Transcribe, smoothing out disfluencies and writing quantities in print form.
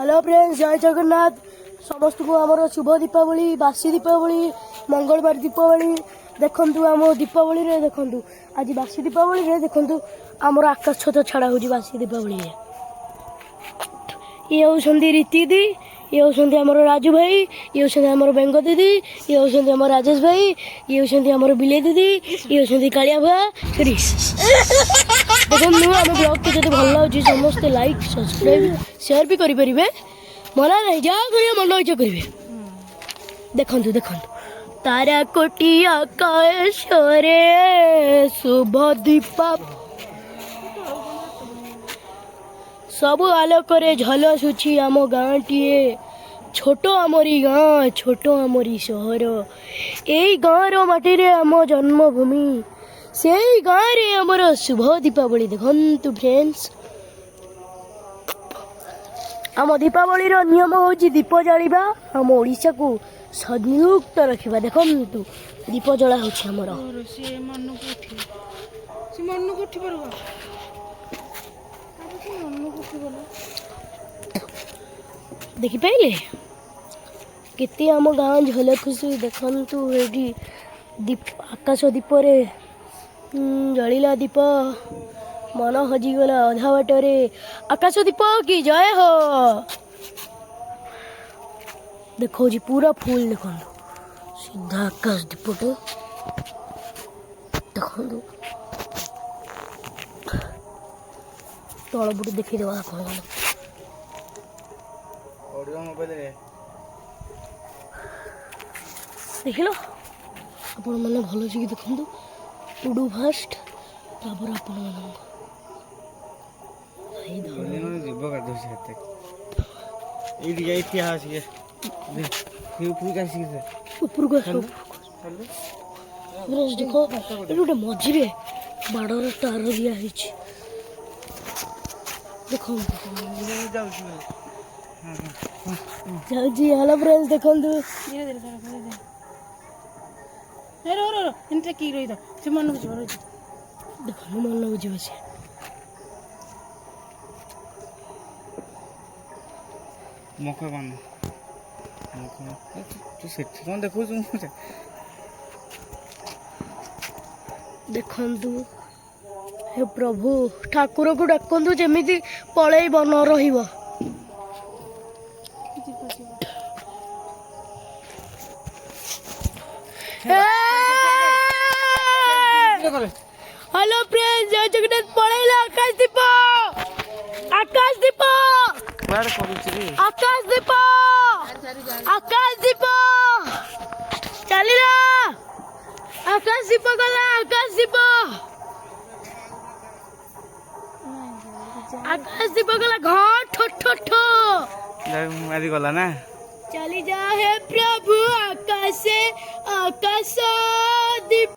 Hello friends, जय जगन्नाथ। समस्त को आमर शुभ दीपावली, बासी दीपावली, मंगलवार दीपावली। देखु आम दीपावली रे देखु आज बासी दीपावली रे देखु आमर आकाश छत छाड़ा हो बासी दीपावली रे। ये होती रीति दी, ये होती आमर राजू भाई, ये होती आमर बेंग दीदी, ये होती आमर राजेश भाई, ये होती आमर बिले दीदी, ये होती कालिया भा। देखो आम ब्लॉग को जो भल लगे समस्ते लाइक सब्सक्राइब शेयर भी करेंगे। मना नहीं जहाँ करिए मन इच्छा करेंगे। देखु देखु तारा कोटी आकाशरे शुभ दीपा सब आलोक झलसुची आम गाँ टीए छोट आमरी गाँ छोट आमरी सहर यही गाँव माटी रे आम जन्मभूमि से गाँव रे आमर शुभ दीपावली। देखु फ्रेंड्स आम दीपावली नियम हूँ दीप जालिबा आम ओडिशा को संयुक्त रखा। देखु दीप जला होमर देखी पाइले केते आम गाँ झलकुसी। देखु ये दीप आकाश दीप रे जलिला दीप मन हजिगला अधा बाटरे। आकाश दीप की जय हो। देखो जी पूरा फूल देखो सीधा आकाश दीपटे देखो तल बुटे देखी देवा देख लो आपण मैंने भल से देखु उडू फास्ट तापर आपण देखो गोटे मझे बाड़र तार दिखाई देखो हेलो फ्रेंड्स देखो देखो मन बुझे मका बान तू से कौन देखो देखु हे प्रभु ठाकुर को डाकु जमी पलैब न रहिब। हेलो फ्रेंड्स, जय जगन्नाथ पलैला आकाश दीप आकाश दीप आकाश दीप आकाश दीप चलिला आकाश दीप गला आकाश दीप आकाश दीप गला घर ठो ठो ठो मारी गला ना चली जा हे प्रभु आकाश दीप।